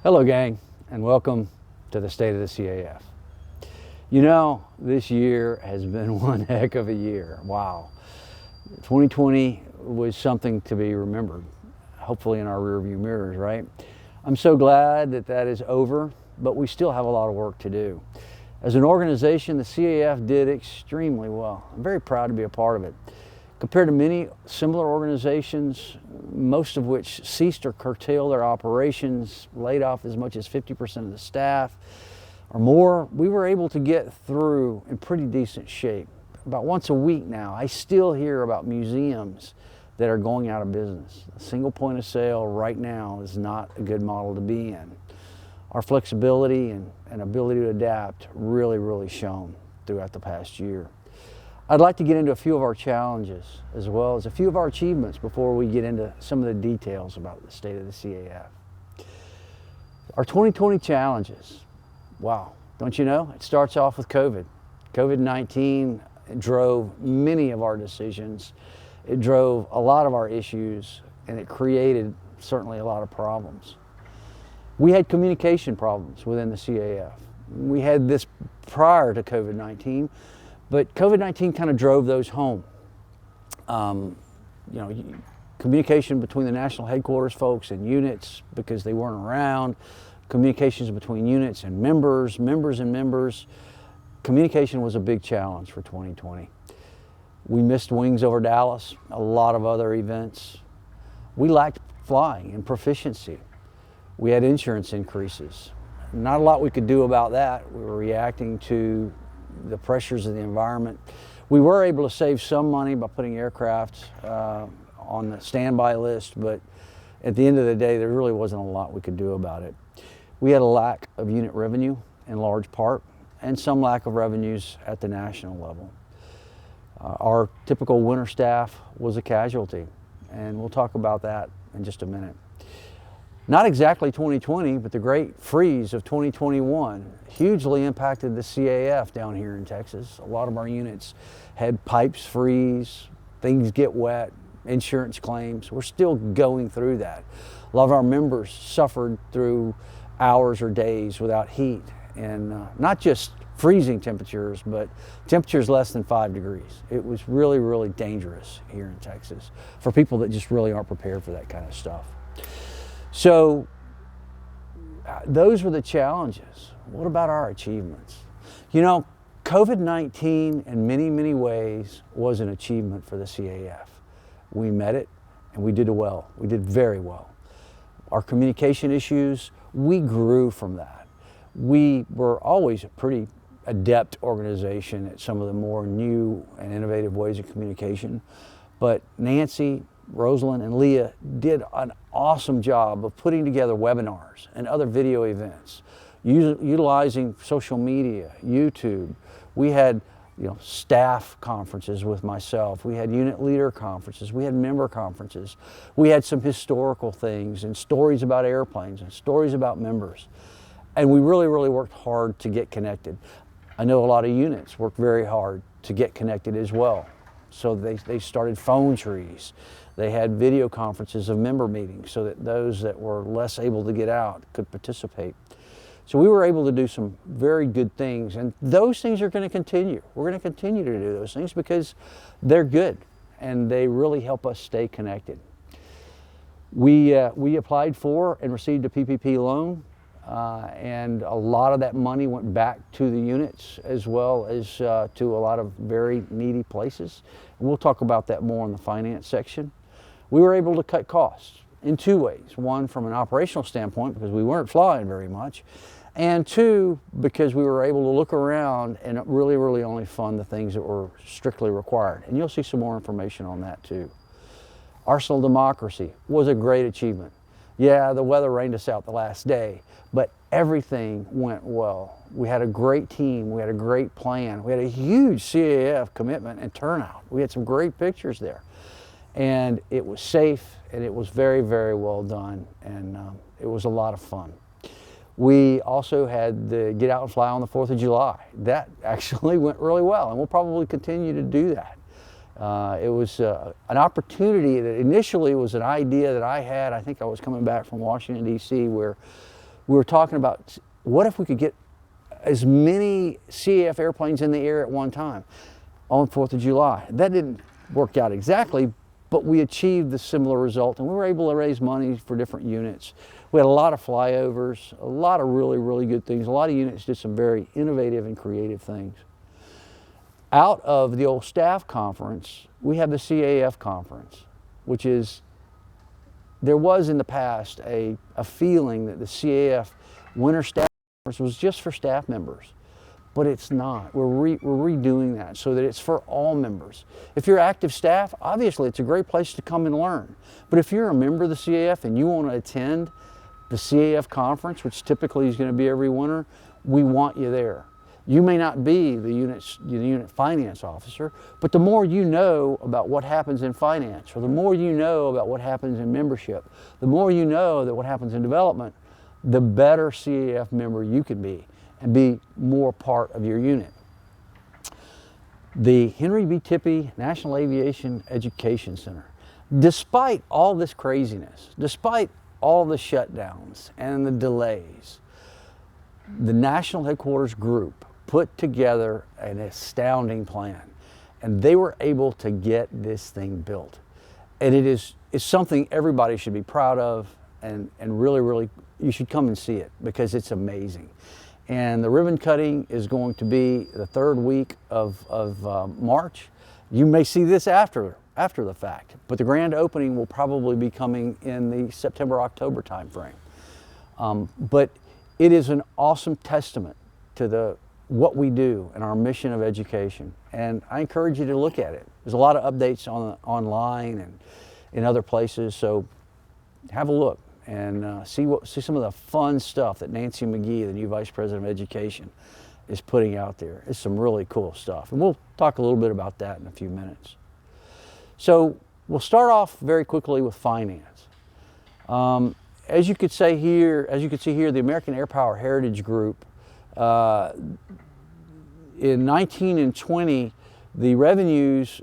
Hello gang, and welcome to the State of the CAF. You know, this year has been one heck of a year. Wow. 2020 was something to be remembered, hopefully in our rearview mirrors, right? I'm so glad that that is over, but we still have a lot of work to do. As an organization, the CAF did extremely well. I'm very proud to be a part of it. Compared to many similar organizations, most of which ceased or curtailed their operations, laid off as much as 50% of the staff or more, we were able to get through in pretty decent shape. About once a week now, I still hear about museums that are going out of business. A single point of sale right now is not a good model to be in. Our flexibility and ability to adapt really shown throughout the past year. I'd like to get into a few of our challenges as well as a few of our achievements before we get into some of the details about the state of the CAF. Our 2020 challenges, wow, don't you know? It starts off with COVID. COVID-19 drove many of our decisions. It drove a lot of our issues, and it created certainly a lot of problems. We had communication problems within the CAF. We had this prior to COVID-19, but COVID-19 kind of drove those home. Communication between the national headquarters folks and units because they weren't around, communications between units and members. Communication was a big challenge for 2020. We missed wings over Dallas, a lot of other events. We lacked flying and proficiency. We had insurance increases. Not a lot we could do about that. We were reacting to the pressures of the environment. We were able to save some money by putting aircraft on the standby list, but at the end of the day, there really wasn't a lot we could do about it. We had a lack of unit revenue in large part, and some lack of revenues at the national level. Our typical winter staff was a casualty, and we'll talk about that in just a minute. Not exactly 2020, but the great freeze of 2021 hugely impacted the CAF down here in Texas. A lot of our units had pipes freeze, things get wet, insurance claims. We're still going through that. A lot of our members suffered through hours or days without heat, and not just freezing temperatures, but temperatures less than 5 degrees. It was really dangerous here in Texas for people that just really aren't prepared for that kind of stuff. So those were the challenges. What about our achievements? You know, COVID-19 in many ways was an achievement for the CAF. We met it and we did well. We did very well. Our communication issues, we grew from that. We were always a pretty adept organization at some of the more new and innovative ways of communication, but Nancy, Rosalind, and Leah did an awesome job of putting together webinars and other video events, utilizing social media, YouTube. We had staff conferences with myself. We had unit leader conferences. We had member conferences. We had some historical things and stories about airplanes and stories about members. And we really worked hard to get connected. I know a lot of units worked very hard to get connected as well. So they started phone trees. They had video conferences of member meetings so that those that were less able to get out could participate. So we were able to do some very good things, and those things are going to continue. We're going to continue to do those things because they're good and they really help us stay connected. We applied for and received a PPP loan, and a lot of that money went back to the units as well as to a lot of very needy places. And we'll talk about that more in the finance section. We were able to cut costs in two ways. One, from an operational standpoint, because we weren't flying very much, and two, because we were able to look around and really only fund the things that were strictly required. And you'll see some more information on that too. Arsenal democracy was a great achievement. Yeah, the weather rained us out the last day, but everything went well. We had a great team. We had a great plan. We had a huge CAF commitment and turnout. We had some great pictures there. And it was safe, and it was very well done, and it was a lot of fun. We also had the get out and fly on the 4th of July. That actually went really well, and we'll probably continue to do that. It was an opportunity that initially was an idea that I had. I think I was coming back from Washington, D.C., where we were talking about what if we could get as many CAF airplanes in the air at one time on 4th of July. That didn't work out exactly, but we achieved the similar result, and we were able to raise money for different units. We had a lot of flyovers, a lot of really, really good things. A lot of units did some very innovative and creative things. Out of the old staff conference, we have the CAF conference, which is, there was in the past a feeling that the CAF winter staff conference was just for staff members, but it's not. We're redoing that so that it's for all members. If you're active staff, obviously it's a great place to come and learn. But if you're a member of the CAF and you want to attend the CAF conference, which typically is going to be every winter, we want you there. You may not be the unit finance officer, but the more you know about what happens in finance, or the more you know about what happens in membership, the more you know that what happens in development, the better CAF member you can be and be more part of your unit. The Henry B. Tippie National Aviation Education Center, despite all this craziness, despite all the shutdowns and the delays, the national headquarters group put together an astounding plan, and they were able to get this thing built. And it's something everybody should be proud of, and really, really, you should come and see it because it's amazing. And the ribbon cutting is going to be the 3rd week of March. You may see this after the fact, but the grand opening will probably be coming in the September-October timeframe. But it is an awesome testament to what we do and our mission of education, and I encourage you to look at it. There's a lot of updates online and in other places, so have a look and see some of the fun stuff that Nancy McGee, the new Vice President of Education, is putting out there. It's some really cool stuff, and we'll talk a little bit about that in a few minutes. So we'll start off very quickly with finance. As you could see here, the American AIRPOWER Heritage Group, in 19 and 20, the revenues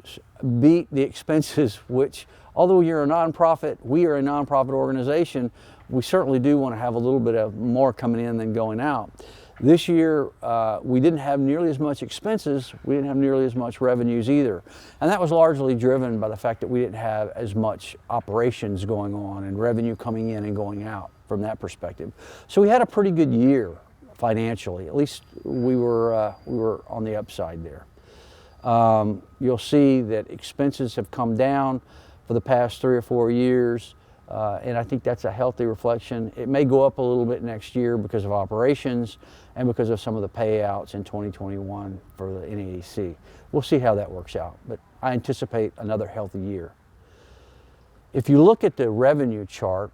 beat the expenses, which, although you're a nonprofit, we are a nonprofit organization, we certainly do want to have a little bit of more coming in than going out. This year, we didn't have nearly as much expenses, we didn't have nearly as much revenues either. And that was largely driven by the fact that we didn't have as much operations going on and revenue coming in and going out from that perspective. So we had a pretty good year financially. At least we were on the upside there. You'll see that expenses have come down for the past 3 or 4 years, and I think that's a healthy reflection. It may go up a little bit next year because of operations and because of some of the payouts in 2021 for the NAEC. We'll see how that works out, but I anticipate another healthy year. If you look at the revenue chart,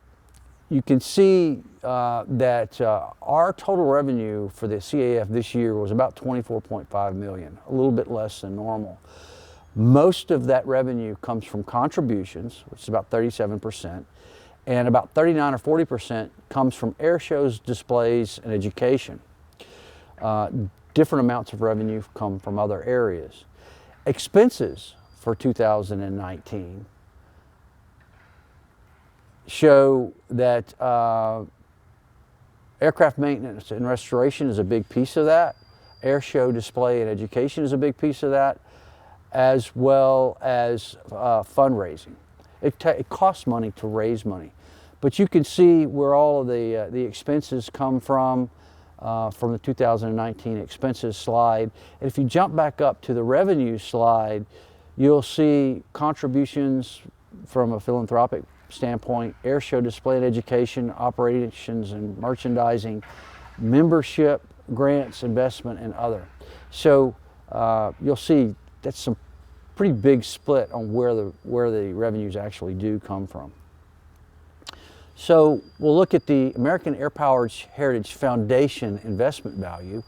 you can see that our total revenue for the CAF this year was about $24.5 million, a little bit less than normal. Most of that revenue comes from contributions, which is about 37%, and about 39 or 40% comes from air shows, displays, and education. Different amounts of revenue come from other areas. Expenses for 2019 show that aircraft maintenance and restoration is a big piece of that. Air show, display, and education is a big piece of that, as well as fundraising. It costs money to raise money, but you can see where all of the expenses come from the 2019 expenses slide. And if you jump back up to the revenue slide, you'll see contributions from a philanthropic standpoint, air show, display, and education, operations and merchandising, membership, grants, investment, and other. So you'll see that's some pretty big split on where the revenues actually do come from. So we'll look at the American AirPower Heritage Foundation investment value.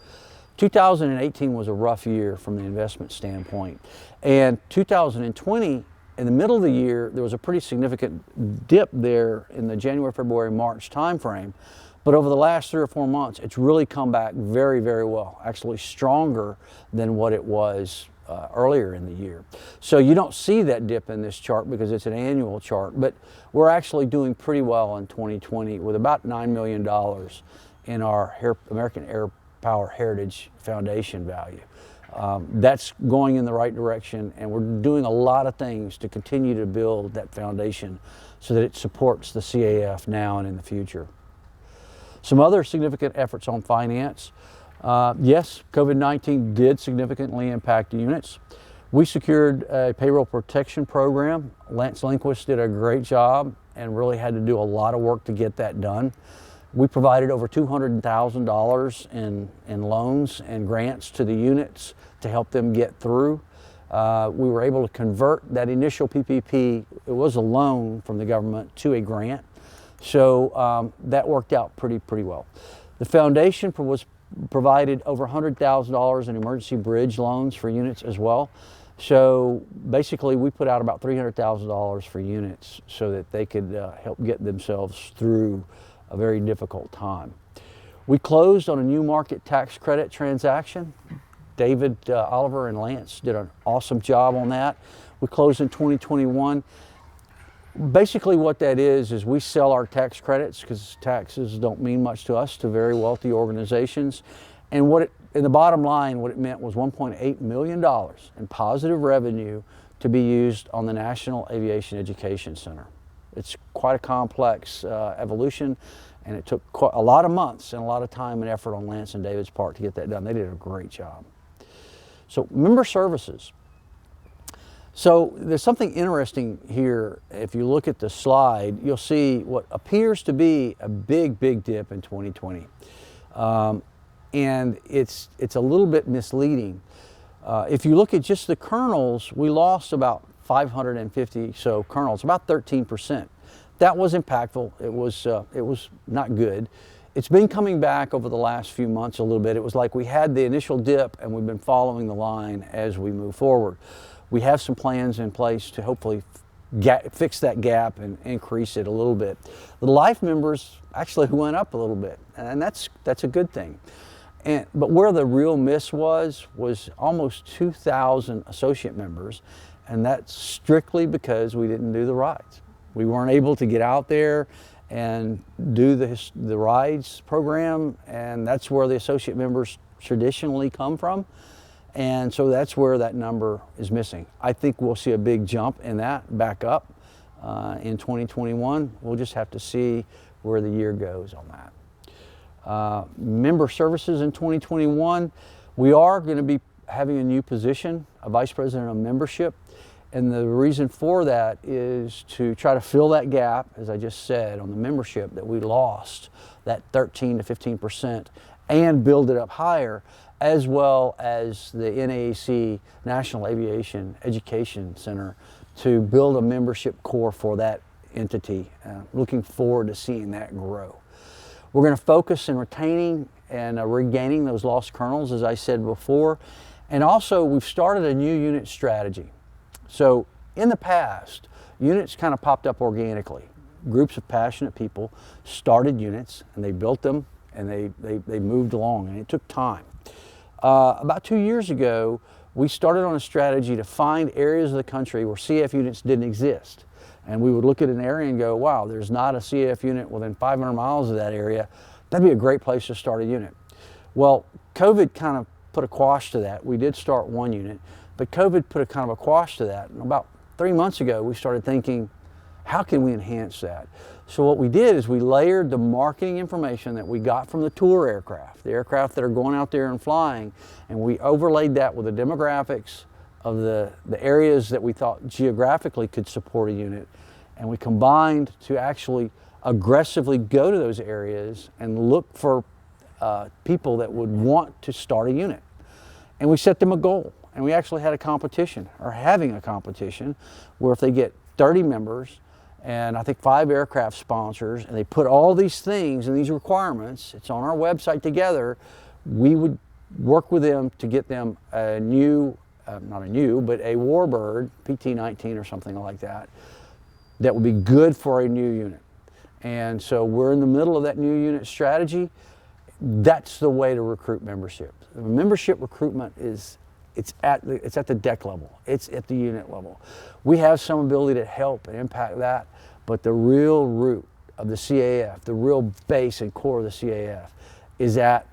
2018 was a rough year from the investment standpoint, and 2020, in the middle of the year, there was a pretty significant dip there in the January, February, March timeframe. But over the last 3 or 4 months, it's really come back very, very well, actually stronger than what it was earlier in the year. So you don't see that dip in this chart because it's an annual chart, but we're actually doing pretty well in 2020 with about $9 million in our American Air Power Heritage Foundation value. That's going in the right direction, and we're doing a lot of things to continue to build that foundation so that it supports the CAF now and in the future. Some other significant efforts on finance. Yes, COVID-19 did significantly impact units. We secured a payroll protection program. Lance Lindquist did a great job and really had to do a lot of work to get that done. We provided over $200,000 in loans and grants to the units to help them get through. We were able to convert that initial PPP, it was a loan from the government, to a grant. So that worked out pretty well. The foundation was provided over $100,000 in emergency bridge loans for units as well. So basically we put out about $300,000 for units so that they could help get themselves through a very difficult time. We closed on a new market tax credit transaction. David Oliver and Lance did an awesome job on that. We closed in 2021. Basically what that is we sell our tax credits because taxes don't mean much to us, to very wealthy organizations. And in the bottom line, what it meant was $1.8 million in positive revenue to be used on the National Aviation Education Center. It's quite a complex evolution, and it took a lot of months and a lot of time and effort on Lance and David's part to get that done. They did a great job. So member services. So there's something interesting here. If you look at the slide, you'll see what appears to be a big dip in 2020. And it's a little bit misleading. If you look at just the colonels, we lost about 550 so colonels, about 13%. That was impactful. It was not good. It's been coming back over the last few months a little bit. It was like we had the initial dip and we've been following the line as we move forward. We have some plans in place to hopefully fix that gap and increase it a little bit. The life members actually went up a little bit, and that's a good thing. But where the real miss was almost 2,000 associate members, and that's strictly because we didn't do the rides. We weren't able to get out there and do the rides program, and that's where the associate members traditionally come from. And so that's where that number is missing. I think we'll see a big jump in that back up in 2021. We'll just have to see where the year goes on that. Member services in 2021, we are going to be having a new position, a vice president of membership. And the reason for that is to try to fill that gap, as I just said, on the membership that we lost, that 13 to 15%, and build it up higher, as well as the NAAC, National Aviation Education Center, to build a membership core for that entity. Looking forward to seeing that grow. We're going to focus in retaining and regaining those lost colonels, as I said before. And also, we've started a new unit strategy. So in the past, units kind of popped up organically. Groups of passionate people started units, and they built them, and they moved along, and it took time. About 2 years ago, we started on a strategy to find areas of the country where CAF units didn't exist. And we would look at an area and go, wow, there's not a CAF unit within 500 miles of that area. That'd be a great place to start a unit. Well, COVID kind of put a quash to that. We did start one unit, but COVID put a kind of a quash to that. And about 3 months ago, we started thinking, how can we enhance that? So what we did is we layered the marketing information that we got from the tour aircraft, the aircraft that are going out there and flying, and we overlaid that with the demographics of the areas that we thought geographically could support a unit. And we combined to actually aggressively go to those areas and look for people that would want to start a unit. And we set them a goal. And we actually had a competition, or having a competition, where if they get 30 members, and I think 5 aircraft sponsors, and they put all these things and these requirements, it's on our website together, we would work with them to get them a new, not a new, but a Warbird, PT-19 or something like that, that would be good for a new unit. And so we're in the middle of that new unit strategy. That's the way to recruit membership. Membership recruitment it's at the deck level. It's at the unit level. We have some ability to help and impact that, but the real root of the CAF, the real base and core of the CAF, is at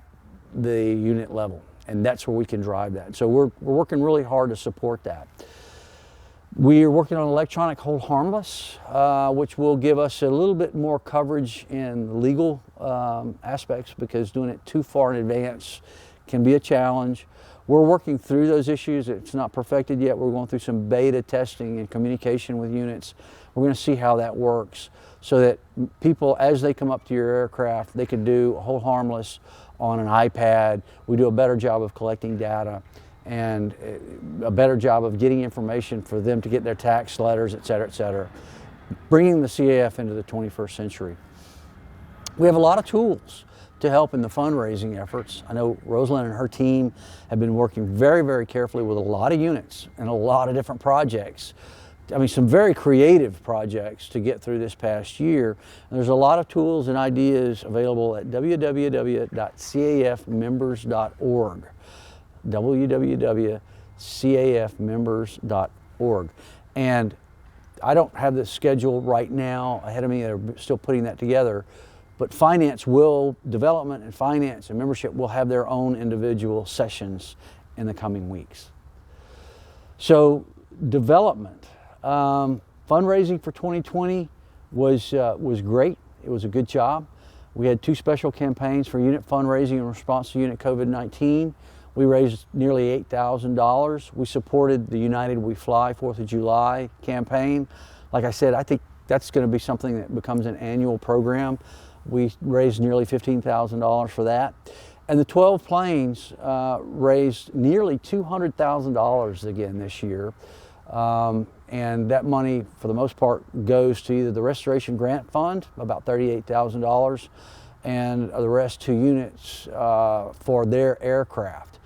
the unit level, and that's where we can drive that. So we're working really hard to support that. We are working on electronic hold harmless, which will give us a little bit more coverage in legal aspects, because doing it too far in advance can be a challenge. We're working through those issues. It's not perfected yet. We're going through some beta testing and communication with units. We're going to see how that works, so that people, as they come up to your aircraft, they can do a hold harmless on an iPad. We do a better job of collecting data and a better job of getting information for them to get their tax letters, et cetera, bringing the CAF into the 21st century. We have a lot of tools to help in the fundraising efforts. I know Rosalind and her team have been working very, very carefully with a lot of units and a lot of different projects. I mean, some very creative projects to get through this past year. And there's a lot of tools and ideas available at www.cafmembers.org. www.cafmembers.org. And I don't have the schedule right now ahead of me. They're still putting that together. But development and finance and membership will have their own individual sessions in the coming weeks. So development. Fundraising for 2020 was great. It was a good job. We had 2 special campaigns for unit fundraising in response to unit COVID-19. We raised nearly $8,000. We supported the United We Fly 4th of July campaign. Like I said, I think that's going to be something that becomes an annual program. We raised nearly $15,000 for that. And the 12 planes raised nearly $200,000 again this year. And that money, for the most part, goes to either the Restoration Grant Fund, about $38,000, and the rest to units for their aircraft.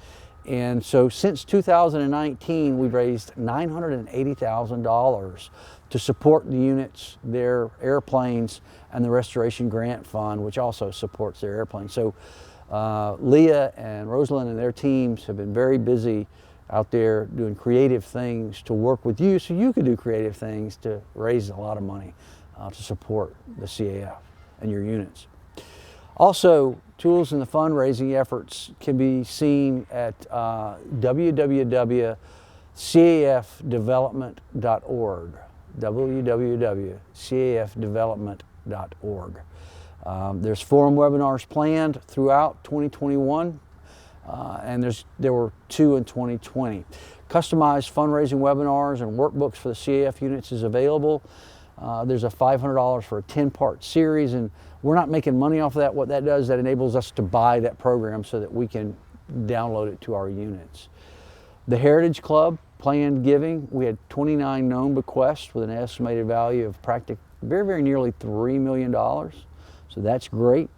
And so since 2019, we've raised $980,000 to support the units, their airplanes, and the Restoration Grant Fund, which also supports their airplanes. So Leah and Rosalind and their teams have been very busy out there doing creative things to work with you, so you can do creative things to raise a lot of money to support the CAF and your units. Also, tools in the fundraising efforts can be seen at www.cafdevelopment.org. www.cafdevelopment.org. There's forum webinars planned throughout 2021. And there were 2 in 2020. Customized fundraising webinars and workbooks for the CAF units is available. There's a $500 for a 10-part series, and we're not making money off of that. What that does, that enables us to buy that program so that we can download it to our units. The Heritage Club planned giving, we had 29 known bequests with an estimated value of very nearly $3 million. So that's great.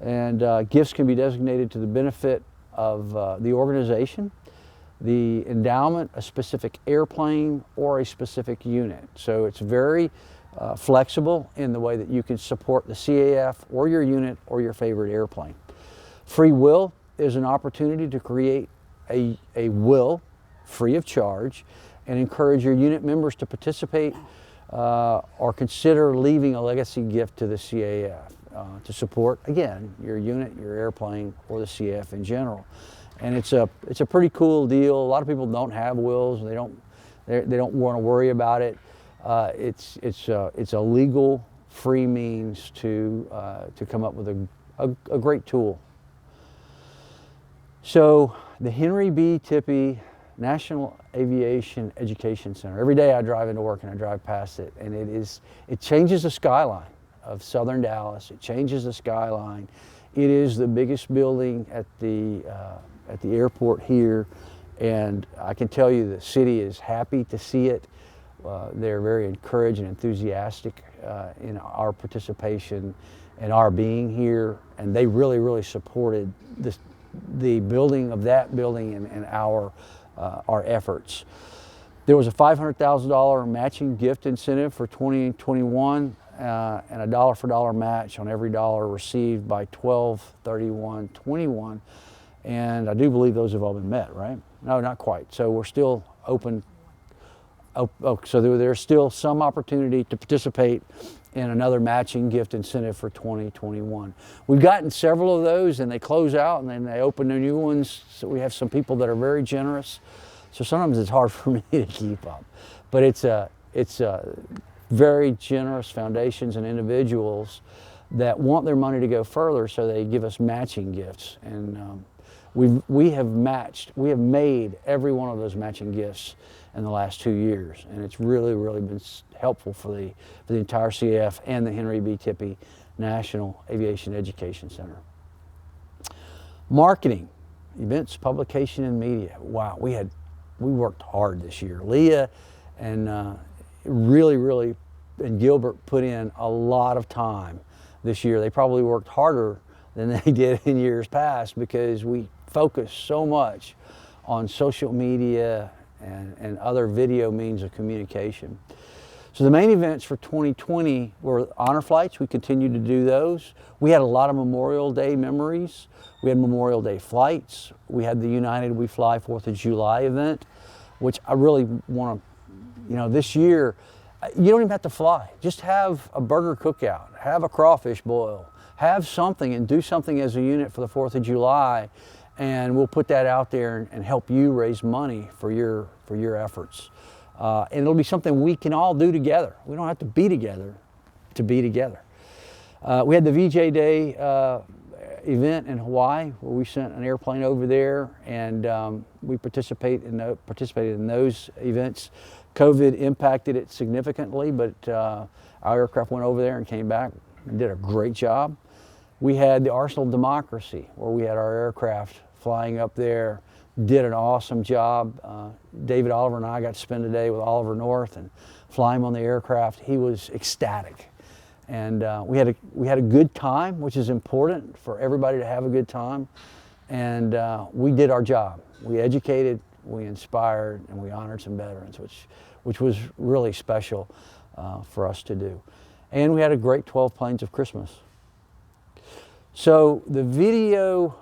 And gifts can be designated to the benefit of the organization, the endowment, a specific airplane, or a specific unit. So it's very flexible in the way that you can support the CAF or your unit or your favorite airplane. Free will is an opportunity to create a will free of charge and encourage your unit members to participate or consider leaving a legacy gift to the CAF. To support, again, your unit, your airplane, or the CAF in general. And it's a pretty cool deal. A lot of people don't have wills, and they don't want to worry about it. It's a legal, free means to come up with a great tool. So the Henry B. Tippie National Aviation Education Center. Every day I drive into work and I drive past it, and it changes the skyline of southern Dallas. It changes the skyline. It is the biggest building at the airport here, and I can tell you the city is happy to see it. They're very encouraged and enthusiastic in our participation and our being here, and they really supported the building of that building and our efforts. There was a $500,000 matching gift incentive for 2021. And a dollar for dollar match on every dollar received by 12/31/21, and I do believe those have all been met, right? No, not quite. So we're still open. So there's still some opportunity to participate and another matching gift incentive for 2021. We've gotten several of those, and they close out and then they open the new ones. So we have some people that are very generous. So sometimes it's hard for me to keep up, but it's very generous foundations and individuals that want their money to go further, so they give us matching gifts. And we have made every one of those matching gifts in the last 2 years, and it's really been helpful for the entire CAF and the Henry B. Tippie National Aviation Education Center. Marketing, events, publication, and media. Wow, we worked hard this year. Leah and really, and Gilbert put in a lot of time this year. They probably worked harder than they did in years past, because we focused so much on social media and other video means of communication. So the main events for 2020 were honor flights. We continued to do those. We had a lot of Memorial Day memories. We had Memorial Day flights. We had the United We Fly 4th of July event, which I really want to, this year, you don't even have to fly. Just have a burger cookout, have a crawfish boil, have something and do something as a unit for the 4th of July, and we'll put that out there and help you raise money for your efforts. And it'll be something we can all do together. We don't have to be together to be together. We had the VJ Day event in Hawaii, where we sent an airplane over there, and we participated in those events. COVID impacted it significantly, but our aircraft went over there and came back and did a great job. We had the Arsenal of Democracy, where we had our aircraft flying up there, did an awesome job. David Oliver and I got to spend a day with Oliver North and fly him on the aircraft. He was ecstatic. And we had a good time, which is important for everybody to have a good time. And we did our job. We educated, we inspired, and we honored some veterans, which was really special for us to do. And we had a great 12 Planes of Christmas. So the video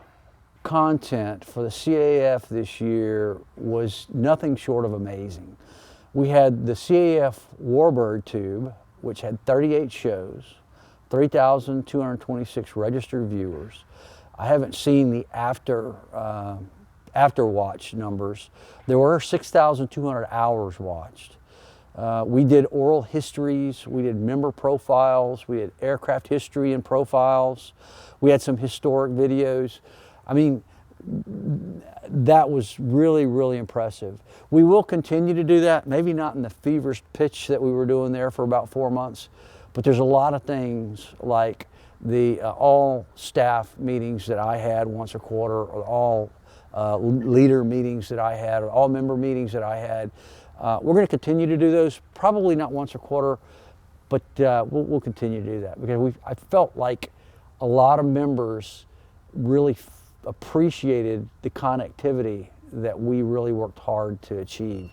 content for the CAF this year was nothing short of amazing. We had the CAF Warbird Tube, which had 38 shows, 3,226 registered viewers. I haven't seen the after watch numbers. There were 6,200 hours watched. We did oral histories, we did member profiles, we had aircraft history and profiles, we had some historic videos. I mean, that was really impressive. We will continue to do that, maybe not in the feverish pitch that we were doing there for about 4 months, but there's a lot of things like the all staff meetings that I had once a quarter, or all leader meetings that I had, or all member meetings that I had. We're going to continue to do those, probably not once a quarter, but we'll continue to do that, because I felt like a lot of members really appreciated the connectivity that we really worked hard to achieve.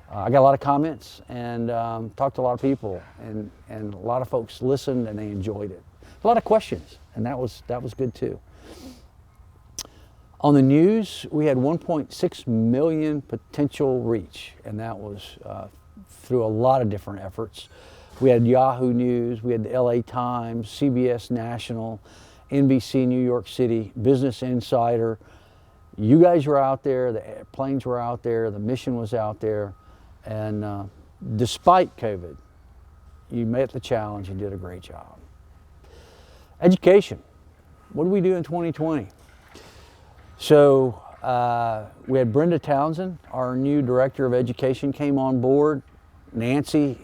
I got a lot of comments and talked to a lot of people, and a lot of folks listened and they enjoyed it. A lot of questions, and that was good too. On the news, we had 1.6 million potential reach, and that was through a lot of different efforts. We had Yahoo News, we had the LA Times, CBS National, NBC New York City, Business Insider. You guys were out there, the planes were out there, the mission was out there, and despite COVID, you met the challenge and did a great job. Education. What did we do in 2020? So we had Brenda Townsend, our new Director of Education, came on board. Nancy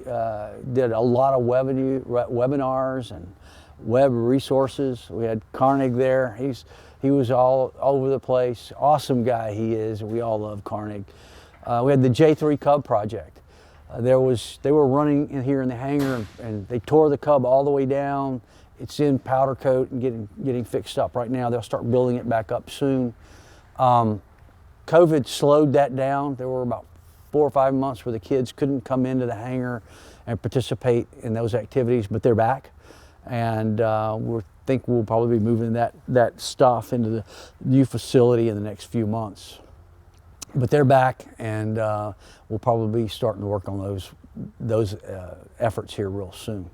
did a lot of webinars and web resources. We had Carnegie there. He was all over the place. Awesome guy he is. We all love Carnegie. We had the J3 Cub project. They were running in here in the hangar, and they tore the Cub all the way down. It's in powder coat and getting fixed up right now. They'll start building it back up soon. COVID slowed that down. There were about 4 or 5 months where the kids couldn't come into the hangar and participate in those activities, but they're back. And we think we'll probably be moving that stuff into the new facility in the next few months. But they're back, and we'll probably be starting to work on those efforts here real soon.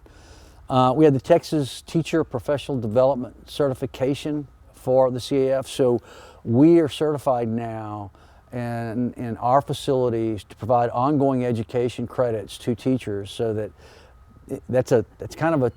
We had the Texas Teacher Professional Development Certification for the CAF, so we are certified now in our facilities to provide ongoing education credits to teachers, so that that's kind of a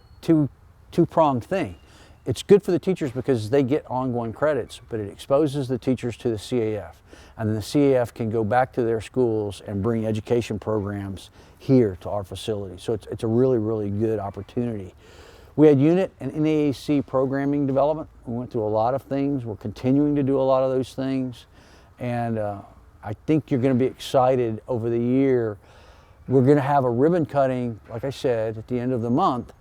two-pronged thing. It's good for the teachers because they get ongoing credits, but it exposes the teachers to the CAF. And then the CAF can go back to their schools and bring education programs here to our facility. So it's a really, really good opportunity. We had unit and NAAC programming development. We went through a lot of things. We're continuing to do a lot of those things. And I think you're going to be excited over the year. We're going to have a ribbon cutting, like I said, at the end of the month.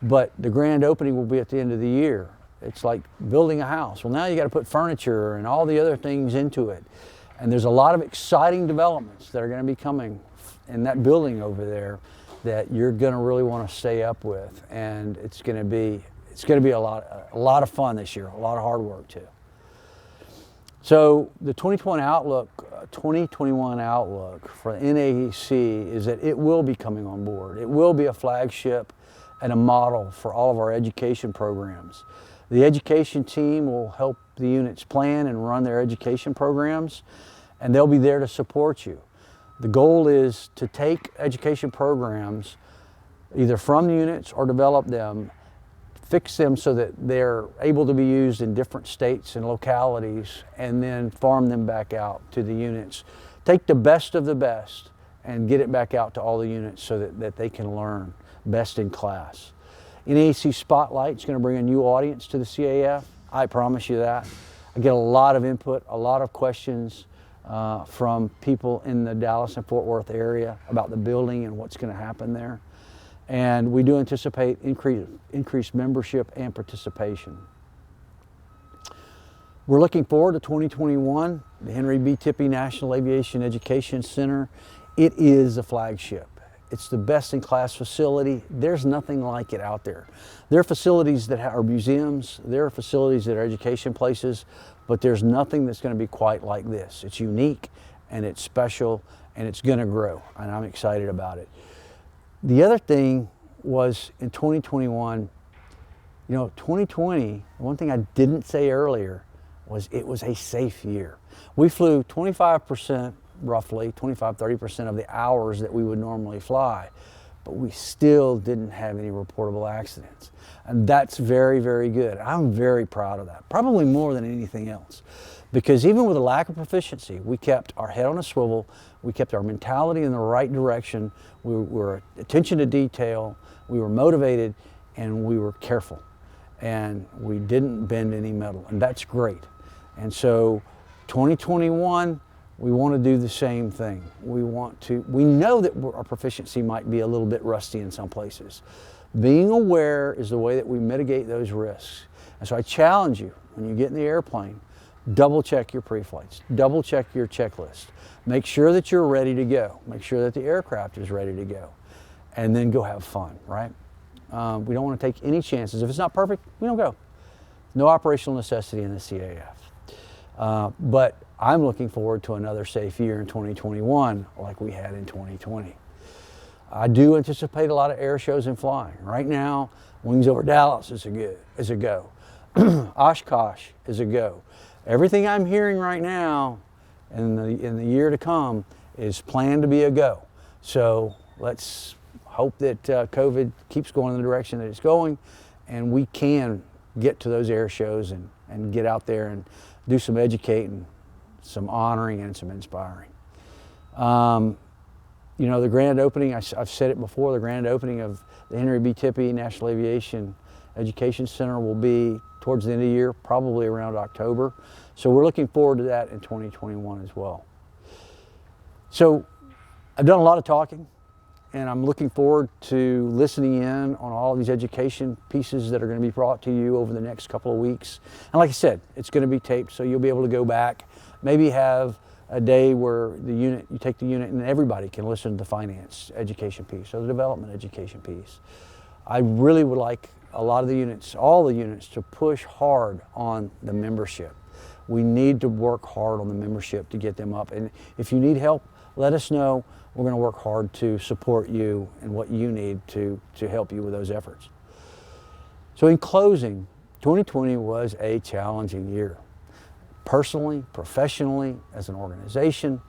But the grand opening will be at the end of the year. It's like building a house. Well, now you got to put furniture and all the other things into it. And there's a lot of exciting developments that are going to be coming in that building over there that you're going to really want to stay up with. And it's going to be a lot of fun this year, a lot of hard work too. So the 2021 outlook for NAAC is that it will be coming on board. It will be a flagship and a model for all of our education programs. The education team will help the units plan and run their education programs, and they'll be there to support you. The goal is to take education programs either from the units or develop them, fix them so that they're able to be used in different states and localities, and then farm them back out to the units. Take the best of the best and get it back out to all the units so that they can learn best in class. NAAC Spotlight is going to bring a new audience to the CAF. I promise you that. I get a lot of input, a lot of questions from people in the Dallas and Fort Worth area about the building and what's going to happen there. And we do anticipate increased membership and participation. We're looking forward to 2021, the Henry B. Tippie National Aviation Education Center. It is a flagship. It's the best in class facility. There's nothing like it out there. There are facilities that are museums, there are facilities that are education places, but there's nothing that's going to be quite like this. It's unique and it's special and it's going to grow, and I'm excited about it. The other thing was in 2021, 2020, one thing I didn't say earlier was it was a safe year. We flew 25%, roughly 25-30% of the hours that we would normally fly, but we still didn't have any reportable accidents. And that's very, very good. I'm very proud of that, probably more than anything else. Because even with a lack of proficiency, we kept our head on a swivel, we kept our mentality in the right direction, we were attention to detail, we were motivated, and we were careful. And we didn't bend any metal, and that's great. And so 2021, we want to do the same thing. We know that our proficiency might be a little bit rusty in some places. Being aware is the way that we mitigate those risks. And so I challenge you, when you get in the airplane, double check your pre-flights, double check your checklist. Make sure that you're ready to go. Make sure that the aircraft is ready to go. And then go have fun, right? We don't want to take any chances. If it's not perfect, we don't go. No operational necessity in the CAF. But I'm looking forward to another safe year in 2021 like we had in 2020. I do anticipate a lot of air shows and flying. Right now, Wings Over Dallas is a go. Oshkosh is a go. Everything I'm hearing right now in the year to come is planned to be a go. So let's hope that COVID keeps going in the direction that it's going, and we can get to those air shows and get out there and do some educating, some honoring, and some inspiring. The grand opening, I've said it before, the grand opening of the Henry B. Tippie National Aviation Education Center will be towards the end of the year, probably around October. So we're looking forward to that in 2021 as well. So I've done a lot of talking, and I'm looking forward to listening in on all of these education pieces that are going to be brought to you over the next couple of weeks. And like I said, it's going to be taped, so you'll be able to go back, maybe have a day where you take the unit and everybody can listen to the finance education piece or the development education piece. I really would like a lot of the units, all the units, to push hard on the membership. We need to work hard on the membership to get them up. And if you need help, let us know. We're going to work hard to support you and what you need to help you with those efforts. So in closing, 2020 was a challenging year. Personally, professionally, as an organization,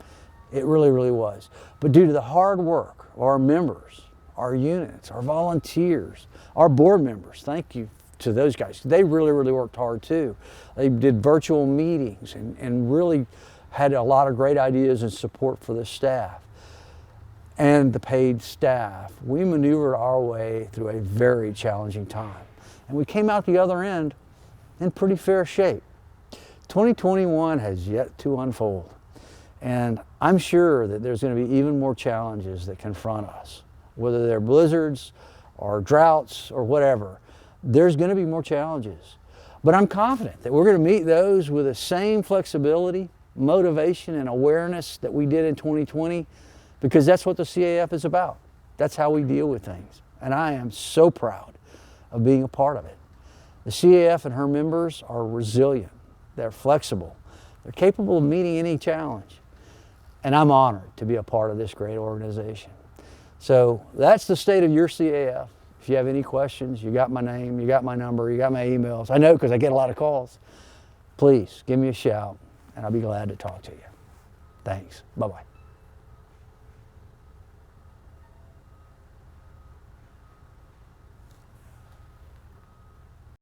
it really, really was. But due to the hard work of our members, our units, our volunteers, our board members, thank you to those guys. They really, really worked hard too. They did virtual meetings and really had a lot of great ideas and support for the staff and the paid staff. We maneuvered our way through a very challenging time. And we came out the other end in pretty fair shape. 2021 has yet to unfold. And I'm sure that there's going to be even more challenges that confront us, whether they're blizzards or droughts or whatever. There's going to be more challenges. But I'm confident that we're going to meet those with the same flexibility, motivation, and awareness that we did in 2020, because that's what the CAF is about. That's how we deal with things. And I am so proud of being a part of it. The CAF and her members are resilient. They're flexible. They're capable of meeting any challenge. And I'm honored to be a part of this great organization. So that's the state of your CAF. If you have any questions, you got my name, you got my number, you got my emails. I know because I get a lot of calls. Please give me a shout and I'll be glad to talk to you. Thanks. Bye-bye.